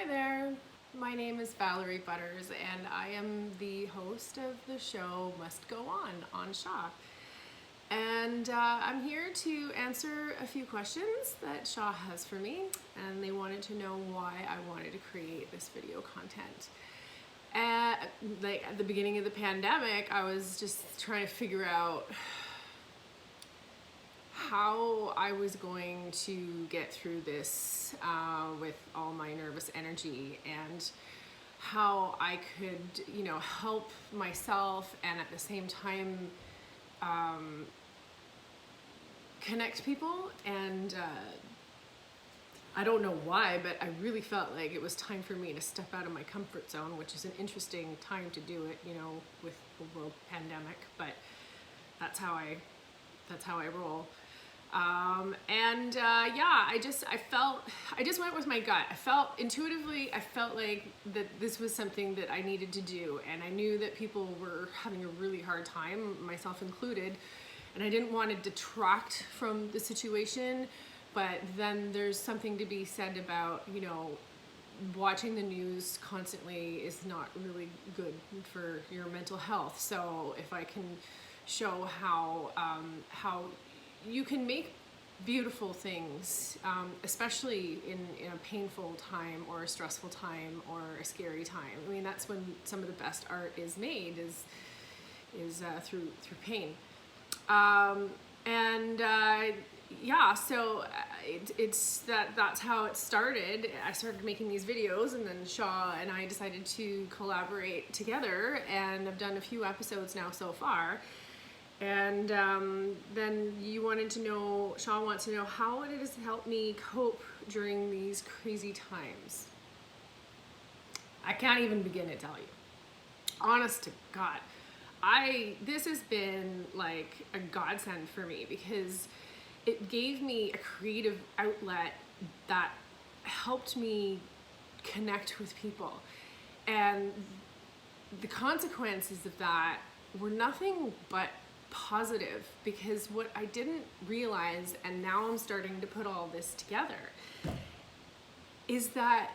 Hi there, my name is Valerie Butters and I am the host of the show Must Go On Shaw. And I'm here to answer a few questions that Shaw has for me, and they wanted to know why I wanted to create this video content. At the beginning of the pandemic, I was just trying to figure out how I was going to get through this with all my nervous energy, and how I could, help myself and at the same time connect people. And I don't know why, but I really felt like it was time for me to step out of my comfort zone, which is an interesting time to do it, with the world pandemic, but that's how I roll. I just went with my gut. Intuitively, I felt like that this was something that I needed to do. And I knew that people were having a really hard time, myself included. And I didn't want to detract from the situation. But then there's something to be said about, watching the news constantly is not really good for your mental health. So if I can show how you can make beautiful things, especially in a painful time or a stressful time or a scary time. I mean, that's when some of the best art is made, is through pain. That's how it started. I started making these videos, and then Shaw and I decided to collaborate together, and I've done a few episodes now so far. And then Shaw wants to know how it has helped me cope during these crazy times. I can't even begin to tell you. Honest to God. This has been like a godsend for me, because it gave me a creative outlet that helped me connect with people. And the consequences of that were nothing but positive, because what I didn't realize, and now I'm starting to put all this together, is that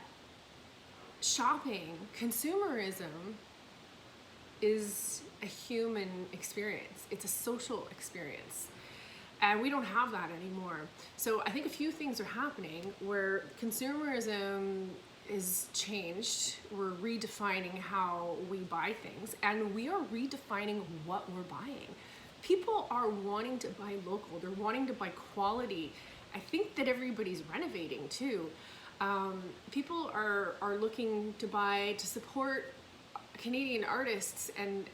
shopping, consumerism, is a human experience. It's a social experience. And we don't have that anymore. So I think a few things are happening where consumerism is changed. We're redefining how we buy things, and we are redefining what we're buying. People are wanting to buy local. They're wanting to buy quality. I think that everybody's renovating too. People are looking to support Canadian artists, and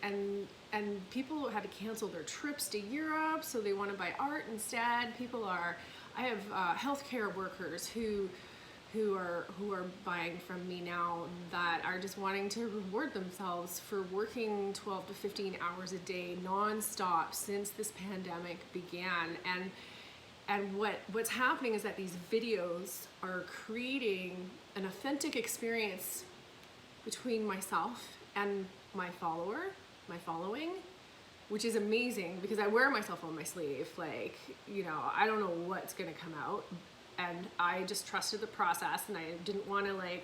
people had to cancel their trips to Europe, so they want to buy art instead. I have healthcare workers who are buying from me now, that are just wanting to reward themselves for working 12 to 15 hours a day nonstop since this pandemic began. And what's happening is that these videos are creating an authentic experience between myself and my following, which is amazing, because I wear myself on my sleeve. I don't know what's gonna come out. And I just trusted the process, and I didn't want to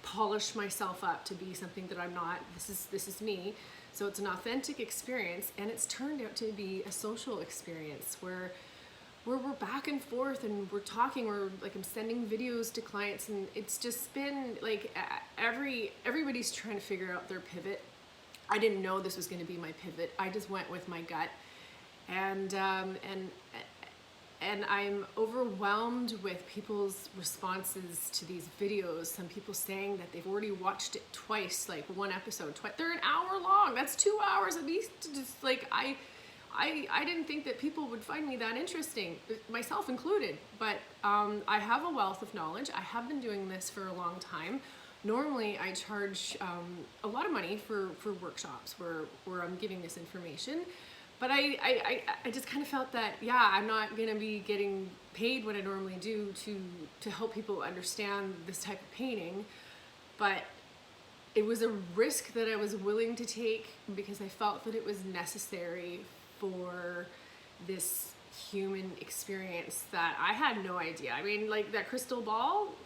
polish myself up to be something that I'm not. This is me. So it's an authentic experience, and it's turned out to be a social experience where we're back and forth, and we're talking. I'm sending videos to clients, and it's just been everybody's trying to figure out their pivot. I didn't know this was going to be my pivot. I just went with my gut, and I'm overwhelmed with people's responses to these videos. Some people saying that they've already watched it twice, one episode twice. They're an hour long. That's 2 hours at least. I didn't think that people would find me that interesting, myself included. But I have a wealth of knowledge. I have been doing this for a long time. Normally, I charge a lot of money for workshops where I'm giving this information. But I just kind of felt that, I'm not going to be getting paid what I normally do to help people understand this type of painting. But it was a risk that I was willing to take, because I felt that it was necessary for this human experience that I had no idea. I mean, that crystal ball,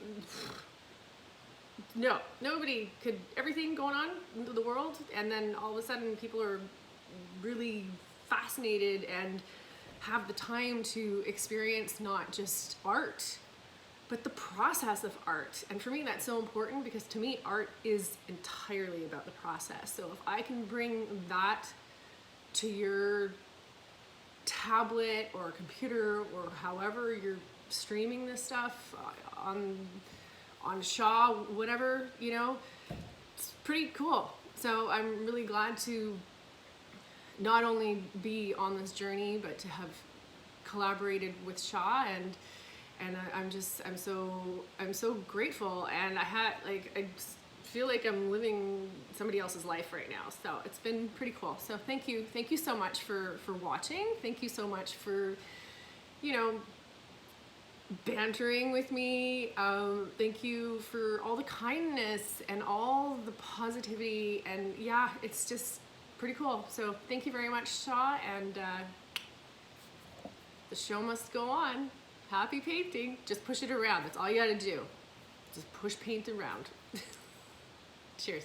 no, nobody could, everything going on in the world, and then all of a sudden people are really fascinated and have the time to experience not just art, but the process of art. And for me, that's so important, because to me, art is entirely about the process. So if I can bring that to your tablet or computer or however you're streaming this stuff on Shaw, whatever, you know, it's pretty cool. So I'm really glad to not only be on this journey, but to have collaborated with Shaw, and I'm so grateful, and I just feel like I'm living somebody else's life right now. So it's been pretty cool. So thank you so much for watching. Thank you so much for, you know, bantering with me. Thank you for all the kindness and all the positivity, and yeah, it's just pretty cool. So thank you very much, Shaw, and the show must go on. Happy painting. Just push it around. That's all you gotta do. Just push paint around. Cheers.